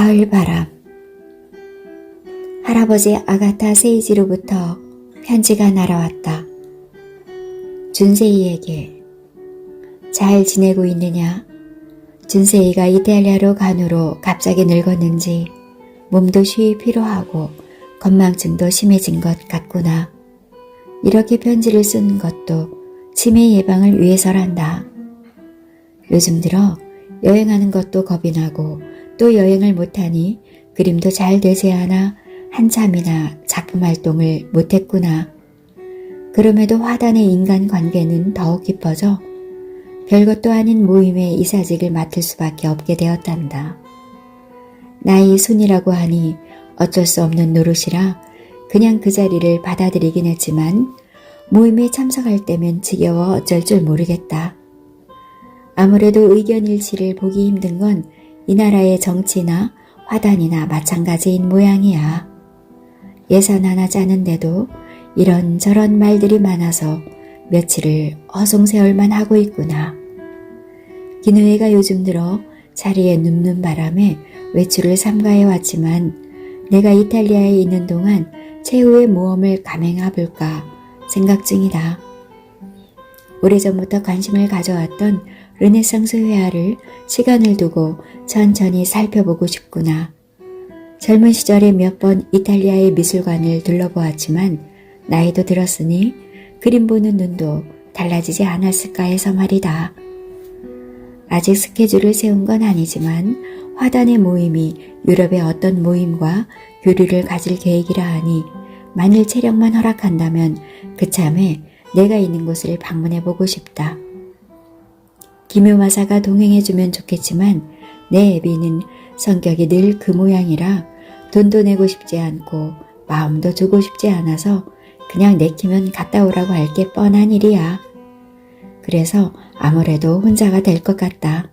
가을 바람. 할아버지 아가타 세이지로부터 편지가 날아왔다. 준세이에게. 잘 지내고 있느냐? 준세이가 이탈리아로 간 후로 갑자기 늙었는지 몸도 쉬이 피로하고 건망증도 심해진 것 같구나. 이렇게 편지를 쓰는 것도 치매 예방을 위해서란다. 요즘 들어 여행하는 것도 겁이 나고 또 여행을 못하니 그림도 잘 되지 않아 한참이나 작품 활동을 못했구나. 그럼에도 화단의 인간관계는 더욱 깊어져 별것도 아닌 모임의 이사직을 맡을 수밖에 없게 되었단다. 나이 순이라고 하니 어쩔 수 없는 노릇이라 그냥 그 자리를 받아들이긴 했지만 모임에 참석할 때면 지겨워 어쩔 줄 모르겠다. 아무래도 의견 일치를 보기 힘든 건 이 나라의 정치나 화단이나 마찬가지인 모양이야. 예산 하나 짜는데도 이런저런 말들이 많아서 며칠을 허송세월만 하고 있구나. 기누에가 요즘 들어 자리에 눕는 바람에 외출을 삼가해 왔지만 내가 이탈리아에 있는 동안 최후의 모험을 감행해 볼까 생각 중이다. 오래전부터 관심을 가져왔던 르네상스 회화를 시간을 두고 천천히 살펴보고 싶구나. 젊은 시절에 몇 번 이탈리아의 미술관을 둘러보았지만 나이도 들었으니 그림 보는 눈도 달라지지 않았을까 해서 말이다. 아직 스케줄을 세운 건 아니지만 화단의 모임이 유럽의 어떤 모임과 교류를 가질 계획이라 하니 만일 체력만 허락한다면 그참에 내가 있는 곳을 방문해보고 싶다. 기묘마사가 동행해주면 좋겠지만 내 애비는 성격이 늘 그 모양이라 돈도 내고 싶지 않고 마음도 주고 싶지 않아서 그냥 내키면 갔다 오라고 할 게 뻔한 일이야. 그래서 아무래도 혼자가 될 것 같다.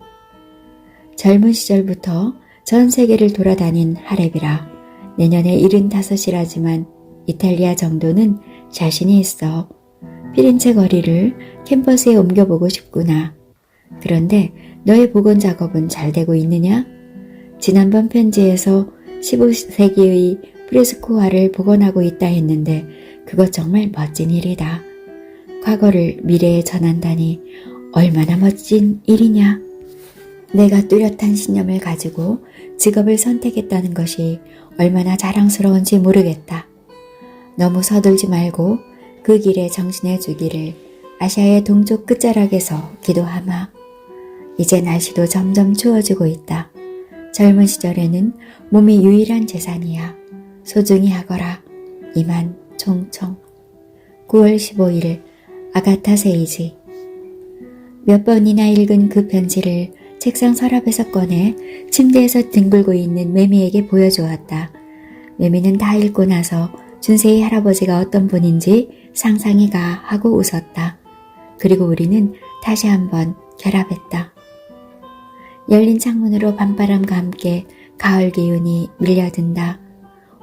젊은 시절부터 전 세계를 돌아다닌 하랩이라 내년에 75이라지만 이탈리아 정도는 자신이 있어. 피렌체 거리를 캠퍼스에 옮겨보고 싶구나. 그런데 너의 복원 작업은 잘 되고 있느냐? 지난번 편지에서 15세기의 프레스코화를 복원하고 있다 했는데 그것 정말 멋진 일이다. 과거를 미래에 전한다니 얼마나 멋진 일이냐. 내가 뚜렷한 신념을 가지고 직업을 선택했다는 것이 얼마나 자랑스러운지 모르겠다. 너무 서둘지 말고 그 길에 정신해 주기를 아시아의 동쪽 끝자락에서 기도하마. 이제 날씨도 점점 추워지고 있다. 젊은 시절에는 몸이 유일한 재산이야. 소중히 하거라. 이만 총총. 9월 15일 아가타 세이지. 몇 번이나 읽은 그 편지를 책상 서랍에서 꺼내 침대에서 뒹굴고 있는 매미에게 보여주었다. 매미는 다 읽고 나서 준세이 할아버지가 어떤 분인지 상상이 가 하고 웃었다. 그리고 우리는 다시 한번 결합했다. 열린 창문으로 밤바람과 함께 가을 기운이 밀려든다.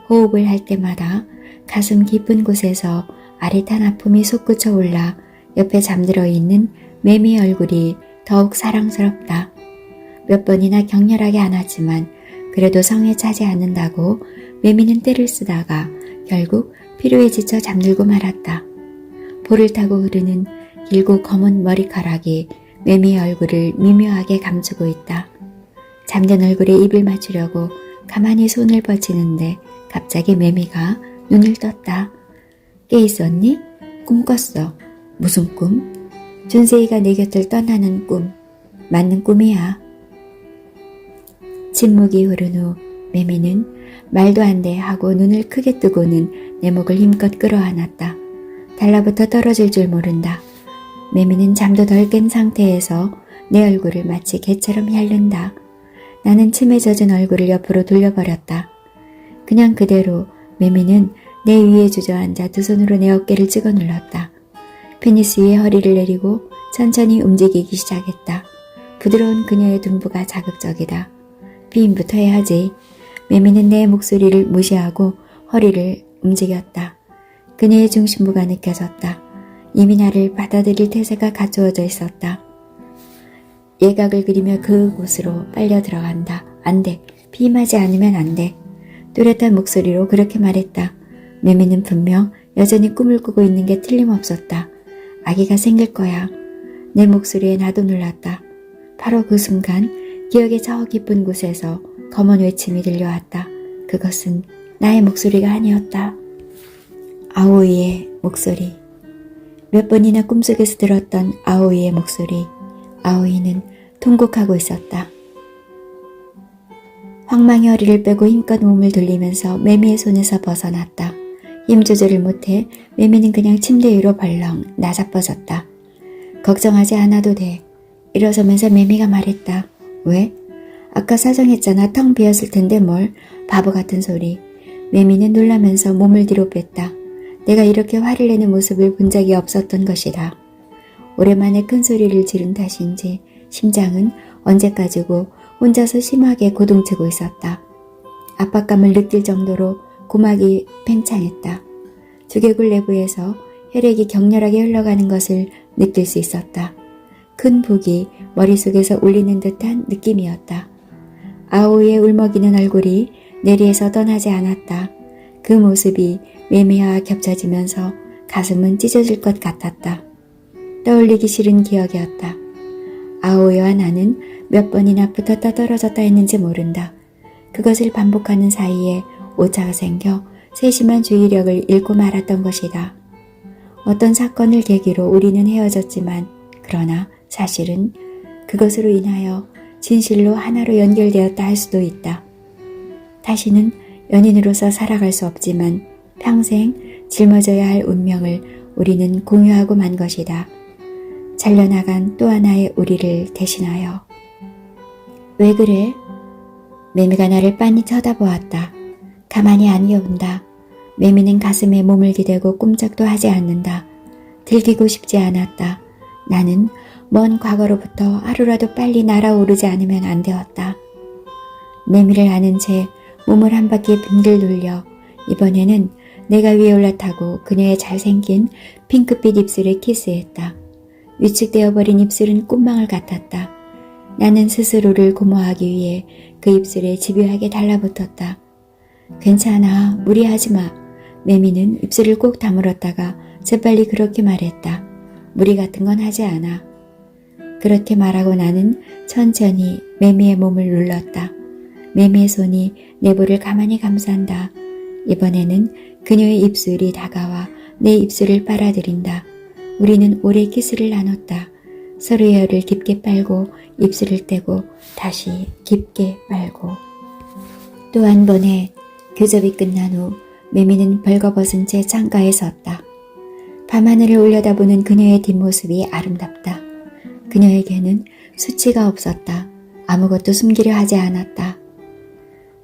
호흡을 할 때마다 가슴 깊은 곳에서 아릿한 아픔이 솟구쳐 올라 옆에 잠들어 있는 매미의 얼굴이 더욱 사랑스럽다. 몇 번이나 격렬하게 안았지만 그래도 성에 차지 않는다고 매미는 떼를 쓰다가 결국 피로에 지쳐 잠들고 말았다. 볼을 타고 흐르는 길고 검은 머리카락이 매미의 얼굴을 미묘하게 감추고 있다. 잠든 얼굴에 입을 맞추려고 가만히 손을 뻗치는데 갑자기 매미가 눈을 떴다. 깨 있었니? 꿈 꿨어. 무슨 꿈? 준세이가 내 곁을 떠나는 꿈. 맞는 꿈이야. 침묵이 흐른 후 매미는 말도 안 돼 하고 눈을 크게 뜨고는 내 목을 힘껏 끌어안았다. 달라붙어 떨어질 줄 모른다. 매미는 잠도 덜 깬 상태에서 내 얼굴을 마치 개처럼 핥는다. 나는 침에 젖은 얼굴을 옆으로 돌려버렸다. 그냥 그대로 매미는 내 위에 주저앉아 두 손으로 내 어깨를 찍어 눌렀다. 페니스 위에 허리를 내리고 천천히 움직이기 시작했다. 부드러운 그녀의 둔부가 자극적이다. 피임부터 해야지. 매미는 내 목소리를 무시하고 허리를 움직였다. 그녀의 중심부가 느껴졌다. 이미 나를 받아들일 태세가 갖추어져 있었다. 예각을 그리며 그곳으로 빨려 들어간다. 안 돼. 피임하지 않으면 안 돼. 뚜렷한 목소리로 그렇게 말했다. 매미는 분명 여전히 꿈을 꾸고 있는 게 틀림없었다. 아기가 생길 거야. 내 목소리에 나도 놀랐다. 바로 그 순간 기억의 저 깊은 곳에서 검은 외침이 들려왔다. 그것은 나의 목소리가 아니었다. 아오이의 목소리. 몇 번이나 꿈속에서 들었던 아오이의 목소리. 아오이는 통곡하고 있었다. 황망히 허리를 빼고 힘껏 몸을 돌리면서 매미의 손에서 벗어났다. 힘 조절을 못해 매미는 그냥 침대 위로 벌렁 나자빠졌다. 걱정하지 않아도 돼. 일어서면서 매미가 말했다. 왜? 아까 사정했잖아. 텅 비었을 텐데 뭘. 바보 같은 소리. 매미는 놀라면서 몸을 뒤로 뺐다. 내가 이렇게 화를 내는 모습을 본 적이 없었던 것이다. 오랜만에 큰 소리를 지른 탓인지 심장은 언제까지고 혼자서 심하게 고동치고 있었다. 압박감을 느낄 정도로 고막이 팽창했다. 두개골 내부에서 혈액이 격렬하게 흘러가는 것을 느낄 수 있었다. 큰 북이 머릿속에서 울리는 듯한 느낌이었다. 아오이의 울먹이는 얼굴이 내리에서 떠나지 않았다. 그 모습이 매미와 겹쳐지면서 가슴은 찢어질 것 같았다. 떠올리기 싫은 기억이었다. 아오이와 나는 몇 번이나 붙었다 떨어졌다 했는지 모른다. 그것을 반복하는 사이에 오차가 생겨 세심한 주의력을 잃고 말았던 것이다. 어떤 사건을 계기로 우리는 헤어졌지만 그러나 사실은 그것으로 인하여 진실로 하나로 연결되었다 할 수도 있다. 다시는 연인으로서 살아갈 수 없지만 평생 짊어져야 할 운명을 우리는 공유하고 만 것이다. 잘려나간 또 하나의 우리를 대신하여. 왜 그래? 매미가 나를 빤히 쳐다보았다. 가만히 안 겨운다. 매미는 가슴에 몸을 기대고 꼼짝도 하지 않는다. 들키고 싶지 않았다. 나는 먼 과거로부터 하루라도 빨리 날아오르지 않으면 안 되었다. 매미를 아는 채 몸을 한 바퀴 빙글 돌려 이번에는 내가 위에 올라타고 그녀의 잘생긴 핑크빛 입술에 키스했다. 위축되어 버린 입술은 꽃망울 같았다. 나는 스스로를 고모하기 위해 그 입술에 집요하게 달라붙었다. 괜찮아, 무리하지 마. 매미는 입술을 꼭 다물었다가 재빨리 그렇게 말했다. 무리 같은 건 하지 않아. 그렇게 말하고 나는 천천히 매미의 몸을 눌렀다. 매미의 손이 내 볼을 가만히 감싼다. 이번에는 그녀의 입술이 다가와 내 입술을 빨아들인다. 우리는 오래 키스를 나눴다. 서로의 혀를 깊게 빨고 입술을 떼고 다시 깊게 빨고. 또 한 번의 교접이 끝난 후 매미는 벌거벗은 채 창가에 섰다. 밤하늘을 올려다보는 그녀의 뒷모습이 아름답다. 그녀에게는 수치가 없었다. 아무것도 숨기려 하지 않았다.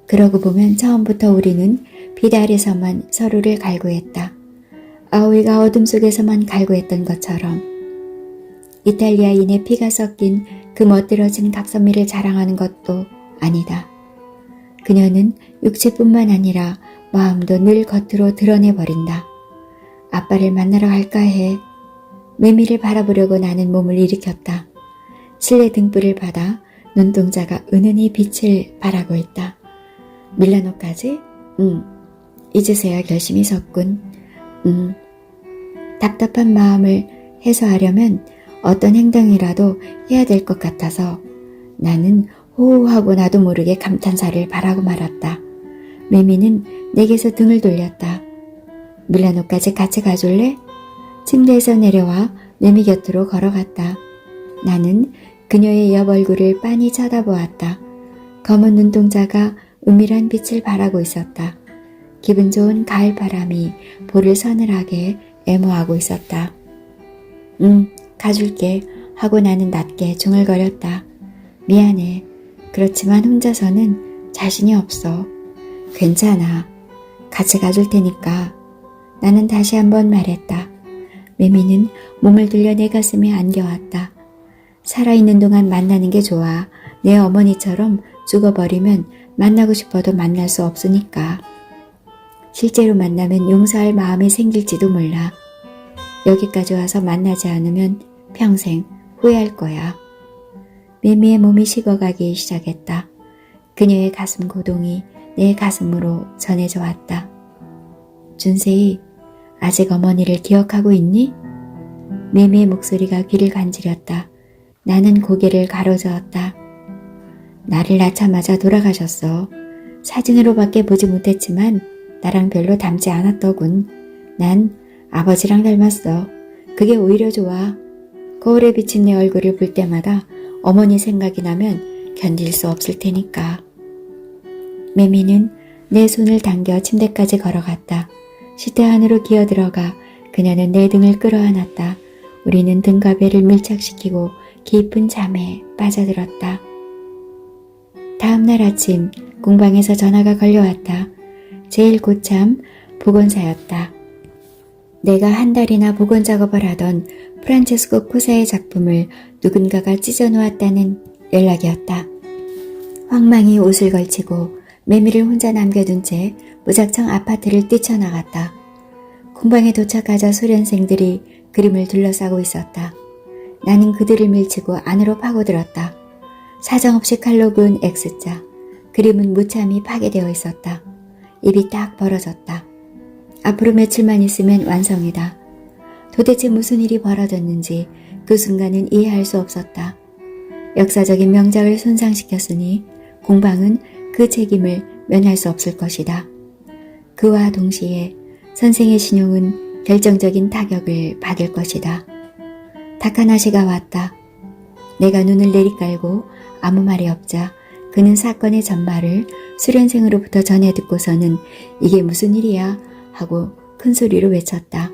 그러고 보면 처음부터 우리는 빛 아래서만 서로를 갈구했다. 아오이가 어둠 속에서만 갈구했던 것처럼. 이탈리아인의 피가 섞인 그 멋들어진 각선미를 자랑하는 것도 아니다. 그녀는 육체뿐만 아니라 마음도 늘 겉으로 드러내버린다. 아빠를 만나러 갈까 해. 매미를 바라보려고 나는 몸을 일으켰다. 실내 등불을 받아 눈동자가 은은히 빛을 발하고 있다. 밀라노까지? 이제서야 결심이 섰군. 답답한 마음을 해소하려면 어떤 행동이라도 해야 될 것 같아서 나는 호호하고 나도 모르게 감탄사를 바라고 말았다. 매미는 내게서 등을 돌렸다. 밀라노까지 같이 가줄래? 침대에서 내려와 매미 곁으로 걸어갔다. 나는 그녀의 옆 얼굴을 빤히 쳐다보았다. 검은 눈동자가 은밀한 빛을 발하고 있었다. 기분 좋은 가을 바람이 볼을 서늘하게 애모하고 있었다. 가줄게 하고 나는 낮게 중얼거렸다. 미안해. 그렇지만 혼자서는 자신이 없어. 괜찮아. 같이 가줄 테니까. 나는 다시 한번 말했다. 매미는 몸을 들려 내 가슴에 안겨왔다. 살아있는 동안 만나는 게 좋아. 내 어머니처럼 죽어버리면 만나고 싶어도 만날 수 없으니까. 실제로 만나면 용서할 마음이 생길지도 몰라. 여기까지 와서 만나지 않으면 평생 후회할 거야. 매미의 몸이 식어가기 시작했다. 그녀의 가슴 고동이 내 가슴으로 전해져 왔다. 준세이, 아직 어머니를 기억하고 있니? 매미의 목소리가 귀를 간지렸다. 나는 고개를 가로저었다. 나를 낳자마자 돌아가셨어. 사진으로밖에 보지 못했지만 나랑 별로 닮지 않았더군. 난 아버지랑 닮았어. 그게 오히려 좋아. 거울에 비친 내 얼굴을 볼 때마다 어머니 생각이 나면 견딜 수 없을 테니까. 매미는 내 손을 당겨 침대까지 걸어갔다. 시트 안으로 기어들어가 그녀는 내 등을 끌어안았다. 우리는 등과 배를 밀착시키고 깊은 잠에 빠져들었다. 다음 날 아침 공방에서 전화가 걸려왔다. 제일 고참 복원사였다. 내가 한 달이나 복원 작업을 하던 프란체스코 코사의 작품을 누군가가 찢어놓았다는 연락이었다. 황망히 옷을 걸치고 매미를 혼자 남겨둔 채 무작정 아파트를 뛰쳐나갔다. 공방에 도착하자 소련생들이 그림을 둘러싸고 있었다. 나는 그들을 밀치고 안으로 파고들었다. 사정없이 칼로 그은 X자. 그림은 무참히 파괴되어 있었다. 입이 딱 벌어졌다. 앞으로 며칠만 있으면 완성이다. 도대체 무슨 일이 벌어졌는지 그 순간은 이해할 수 없었다. 역사적인 명작을 손상시켰으니 공방은 그 책임을 면할 수 없을 것이다. 그와 동시에 선생의 신용은 결정적인 타격을 받을 것이다. 다카나시가 왔다. 내가 눈을 내리깔고 아무 말이 없자 그는 사건의 전말을 수련생으로부터 전해 듣고서는 이게 무슨 일이야 하고 큰 소리로 외쳤다.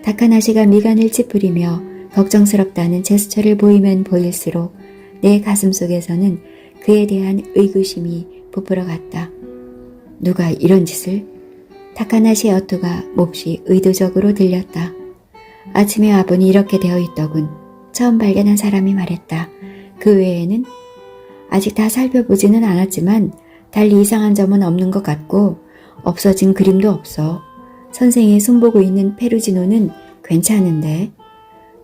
다카나시가 미간을 찌푸리며 걱정스럽다는 제스처를 보이면 보일수록 내 가슴 속에서는 그에 대한 의구심이 부풀어 갔다. 누가 이런 짓을? 다카나시의 어투가 몹시 의도적으로 들렸다. 아침에 와보니 이렇게 되어 있더군. 처음 발견한 사람이 말했다. 그 외에는? 아직 다 살펴보지는 않았지만 달리 이상한 점은 없는 것 같고 없어진 그림도 없어. 선생이 손보고 있는 페루지노는 괜찮은데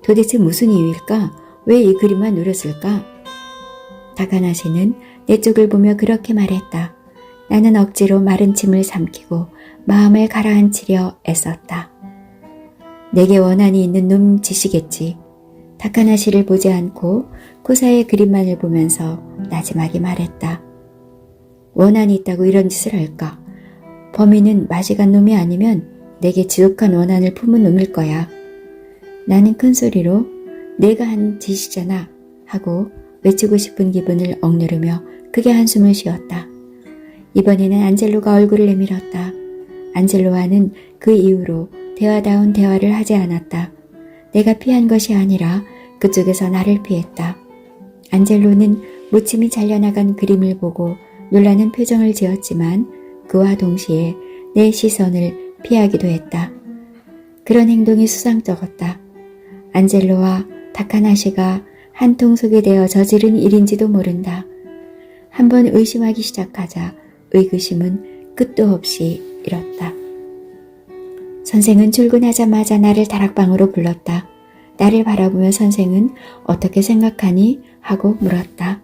도대체 무슨 이유일까? 왜 이 그림만 누렸을까? 다카나시는 내 쪽을 보며 그렇게 말했다. 나는 억지로 마른 침을 삼키고 마음을 가라앉히려 애썼다. 내게 원한이 있는 놈 짓이겠지. 다카나시를 보지 않고 코사의 그림만을 보면서 나지막이 말했다. 원한이 있다고 이런 짓을 할까? 범인은 마지간 놈이 아니면 내게 지독한 원한을 품은 놈일 거야. 나는 큰 소리로 내가 한 짓이잖아 하고 외치고 싶은 기분을 억누르며 크게 한숨을 쉬었다. 이번에는 안젤로가 얼굴을 내밀었다. 안젤로와는 그 이후로 대화다운 대화를 하지 않았다. 내가 피한 것이 아니라 그쪽에서 나를 피했다. 안젤로는 무침이 잘려나간 그림을 보고 놀라는 표정을 지었지만 그와 동시에 내 시선을 피하기도 했다. 그런 행동이 수상쩍었다. 안젤로와 다카나시가 한 통 속에 되어 저지른 일인지도 모른다. 한번 의심하기 시작하자 의구심은 끝도 없이 일었다. 선생은 출근하자마자 나를 다락방으로 불렀다. 나를 바라보며 선생은 어떻게 생각하니? 하고 물었다.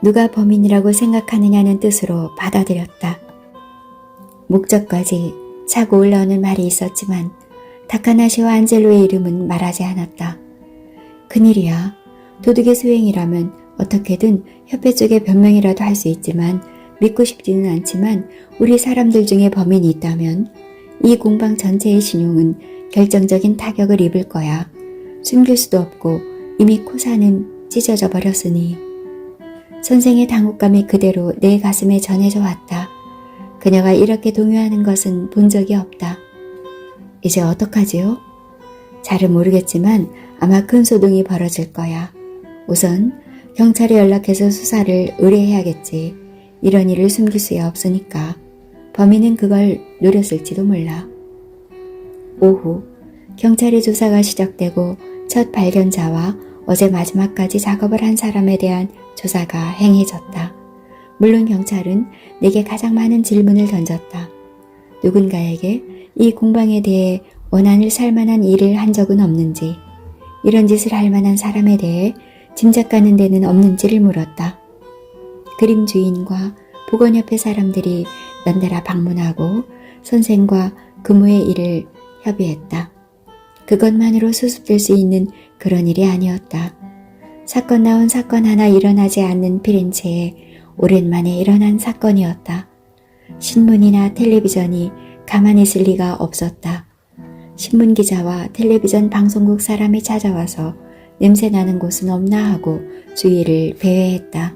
누가 범인이라고 생각하느냐는 뜻으로 받아들였다. 목적까지 차고 올라오는 말이 있었지만 다카나시와 안젤로의 이름은 말하지 않았다. 큰일이야. 도둑의 수행이라면 어떻게든 협회 쪽에 변명이라도 할 수 있지만 믿고 싶지는 않지만 우리 사람들 중에 범인이 있다면 이 공방 전체의 신용은 결정적인 타격을 입을 거야. 숨길 수도 없고 이미 코사는 찢어져 버렸으니. 선생의 당혹감이 그대로 내 가슴에 전해져 왔다. 그녀가 이렇게 동요하는 것은 본 적이 없다. 이제 어떡하지요? 잘은 모르겠지만 아마 큰 소동이 벌어질 거야. 우선 경찰에 연락해서 수사를 의뢰해야겠지. 이런 일을 숨길 수야 없으니까. 범인은 그걸 노렸을지도 몰라. 오후 경찰의 조사가 시작되고 첫 발견자와 어제 마지막까지 작업을 한 사람에 대한 조사가 행해졌다. 물론 경찰은 내게 가장 많은 질문을 던졌다. 누군가에게 이 공방에 대해 원한을 살 만한 일을 한 적은 없는지, 이런 짓을 할 만한 사람에 대해 짐작 가는 데는 없는지를 물었다. 그림 주인과 보건협회 사람들이 연달아 방문하고 선생과 그모의 일을 협의했다. 그것만으로 수습될 수 있는 그런 일이 아니었다. 사건 나온 사건 하나 일어나지 않는 피렌체에 오랜만에 일어난 사건이었다. 신문이나 텔레비전이 가만히 있을 리가 없었다. 신문기자와 텔레비전 방송국 사람이 찾아와서 냄새나는 곳은 없나 하고 주위를 배회했다.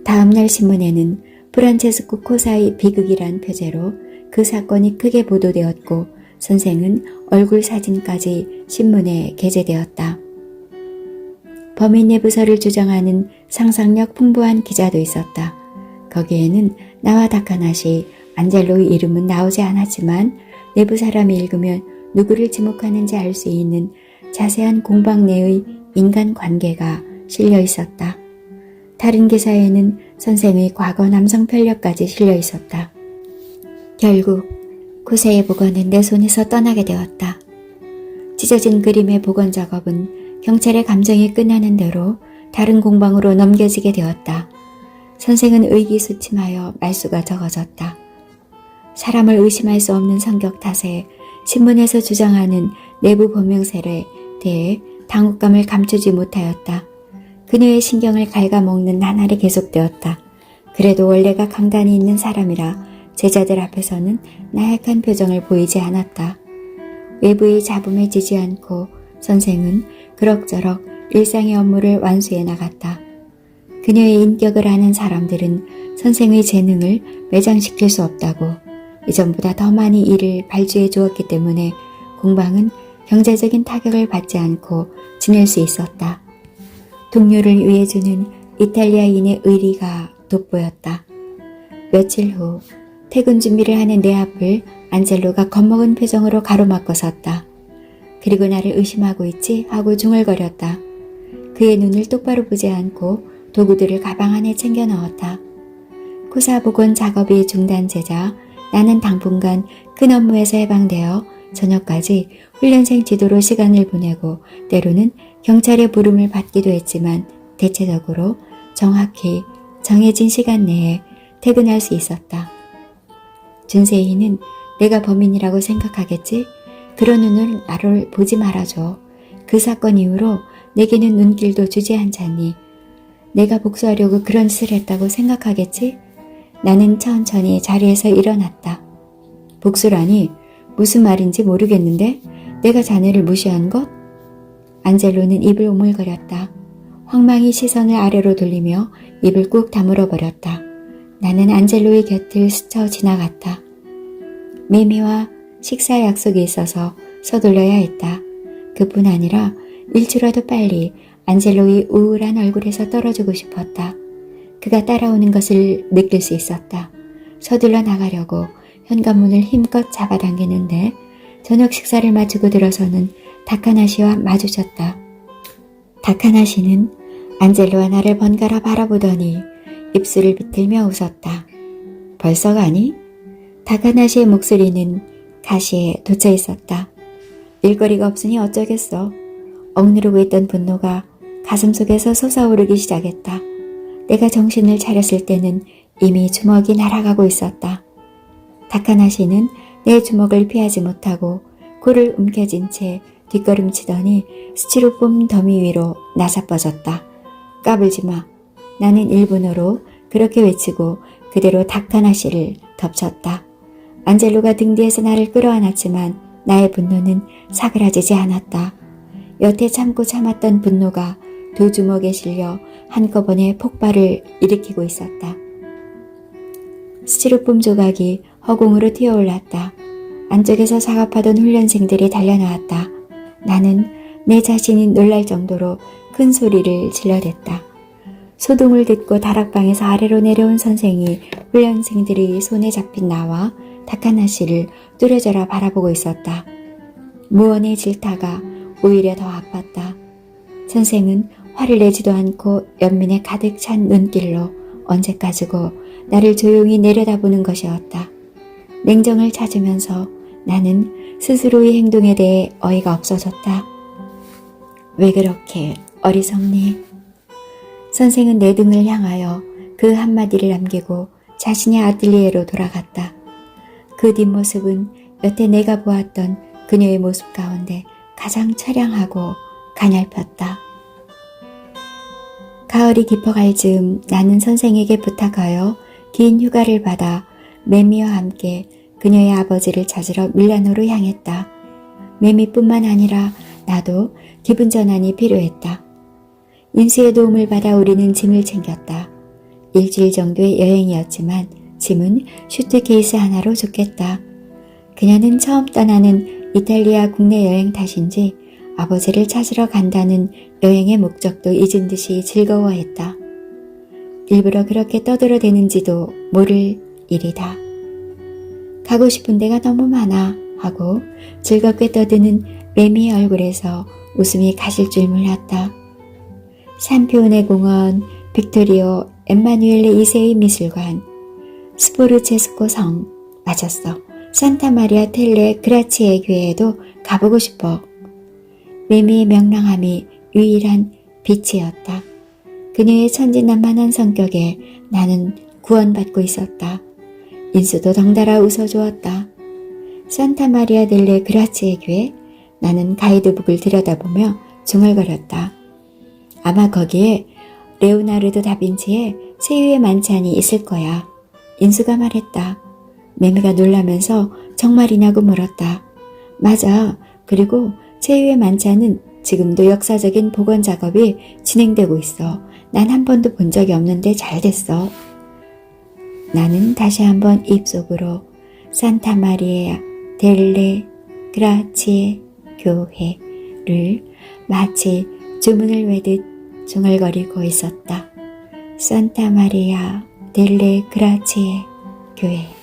다음날 신문에는 프란체스코 코사의 비극이란 표제로 그 사건이 크게 보도되었고 선생은 얼굴 사진까지 신문에 게재되었다. 범인 내부설을 주장하는 상상력 풍부한 기자도 있었다. 거기에는 나와 다카나시, 안젤로의 이름은 나오지 않았지만 내부 사람이 읽으면 누구를 지목하는지 알 수 있는 자세한 공방 내의 인간관계가 실려 있었다. 다른 기사에는 선생의 과거 남성 편력까지 실려 있었다. 결국 코세의 복원은 내 손에서 떠나게 되었다. 찢어진 그림의 복원 작업은 경찰의 감정이 끝나는 대로 다른 공방으로 넘겨지게 되었다. 선생은 의기소침하여 말수가 적어졌다. 사람을 의심할 수 없는 성격 탓에 신문에서 주장하는 내부 범명설에 대해 당혹감을 감추지 못하였다. 그녀의 신경을 갉아먹는 나날이 계속되었다. 그래도 원래가 강단이 있는 사람이라 제자들 앞에서는 나약한 표정을 보이지 않았다. 외부의 잡음에 지지 않고 선생은 그럭저럭 일상의 업무를 완수해 나갔다. 그녀의 인격을 아는 사람들은 선생의 재능을 매장시킬 수 없다고 이전보다 더 많이 일을 발주해 주었기 때문에 공방은 경제적인 타격을 받지 않고 지낼 수 있었다. 동료를 위해 주는 이탈리아인의 의리가 돋보였다. 며칠 후 퇴근 준비를 하는 내 앞을 안젤로가 겁먹은 표정으로 가로막고 섰다. 그리고 나를 의심하고 있지 하고 중얼거렸다. 그의 눈을 똑바로 보지 않고 도구들을 가방 안에 챙겨 넣었다. 코사 복원 작업이 중단되자 나는 당분간 큰 업무에서 해방되어 저녁까지 훈련생 지도로 시간을 보내고 때로는 경찰의 부름을 받기도 했지만 대체적으로 정확히 정해진 시간 내에 퇴근할 수 있었다. 준세이는 내가 범인이라고 생각하겠지? 그런 눈을 나를 보지 말아줘. 그 사건 이후로 내게는 눈길도 주지 않잖니. 내가 복수하려고 그런 짓을 했다고 생각하겠지? 나는 천천히 자리에서 일어났다. 복수라니 무슨 말인지 모르겠는데 내가 자네를 무시한 것? 안젤로는 입을 오물거렸다. 황망히 시선을 아래로 돌리며 입을 꾹 다물어 버렸다. 나는 안젤로의 곁을 스쳐 지나갔다. 매미와 식사 약속이 있어서 서둘러야 했다. 그뿐 아니라 일주라도 빨리 안젤로의 우울한 얼굴에서 떨어지고 싶었다. 그가 따라오는 것을 느낄 수 있었다. 서둘러 나가려고 현관문을 힘껏 잡아당기는데 저녁 식사를 마치고 들어서는 다카나시와 마주쳤다. 다카나시는 안젤로와 나를 번갈아 바라보더니 입술을 비틀며 웃었다. 벌써 가니? 다카나시의 목소리는 가시에 돋쳐 있었다. 일거리가 없으니 어쩌겠어. 억누르고 있던 분노가 가슴속에서 솟아오르기 시작했다. 내가 정신을 차렸을 때는 이미 주먹이 날아가고 있었다. 다카나시는 내 주먹을 피하지 못하고 코를 움켜쥔 채 뒷걸음치더니 스티로폼 더미 위로 나사빠졌다. 까불지 마. 나는 일본어로 그렇게 외치고 그대로 다카나시를 덮쳤다. 안젤로가 등 뒤에서 나를 끌어안았지만 나의 분노는 사그라지지 않았다. 여태 참고 참았던 분노가 두 주먹에 실려 한꺼번에 폭발을 일으키고 있었다. 스티로폼 조각이 허공으로 튀어올랐다. 안쪽에서 사갑하던 훈련생들이 달려나왔다. 나는 내 자신이 놀랄 정도로 큰 소리를 질러댔다. 소동을 듣고 다락방에서 아래로 내려온 선생이 훈련생들의 손에 잡힌 나와 다카나시를 뚜려져라 바라보고 있었다. 무언의 질타가 오히려 더 아팠다. 선생은 화를 내지도 않고 연민에 가득 찬 눈길로 언제까지고 나를 조용히 내려다보는 것이었다. 냉정을 찾으면서 나는 스스로의 행동에 대해 어이가 없어졌다. 왜 그렇게 어리석니? 선생은 내 등을 향하여 그 한마디를 남기고 자신의 아틀리에로 돌아갔다. 그 뒷모습은 여태 내가 보았던 그녀의 모습 가운데 가장 처량하고 가냘폈다. 가을이 깊어갈 즈음 나는 선생에게 부탁하여 긴 휴가를 받아 매미와 함께 그녀의 아버지를 찾으러 밀라노로 향했다. 매미뿐만 아니라 나도 기분 전환이 필요했다. 인수의 도움을 받아 우리는 짐을 챙겼다. 일주일 정도의 여행이었지만 짐은 슈트케이스 하나로 줬겠다. 그녀는 처음 떠나는 이탈리아 국내 여행 탓인지 아버지를 찾으러 간다는 여행의 목적도 잊은 듯이 즐거워했다. 일부러 그렇게 떠들어대는지도 모를 일이다. 가고 싶은 데가 너무 많아 하고 즐겁게 떠드는 매미의 얼굴에서 웃음이 가실 줄 몰랐다. 산피오네 공원, 빅토리오 엠마누엘레 2세의 미술관, 스포르체스코 성, 맞았어. 산타마리아 텔레 그라치에 교회에도 가보고 싶어. 매미의 명랑함이 유일한 빛이었다. 그녀의 천진난만한 성격에 나는 구원받고 있었다. 인수도 덩달아 웃어주었다. 산타마리아 델레 그라치에 교회? 나는 가이드북을 들여다보며 중얼거렸다. 아마 거기에 레오나르도 다빈치의 세유의 만찬이 있을 거야. 인수가 말했다. 매미가 놀라면서 정말이냐고 물었다. 맞아. 그리고 세유의 만찬은 지금도 역사적인 복원 작업이 진행되고 있어. 난 한 번도 본 적이 없는데 잘 됐어. 나는 다시 한번 입속으로 산타마리아 델레 그라치에 교회를 마치 주문을 외듯 중얼거리고 있었다. 산타마리아 델레 그라치에 교회.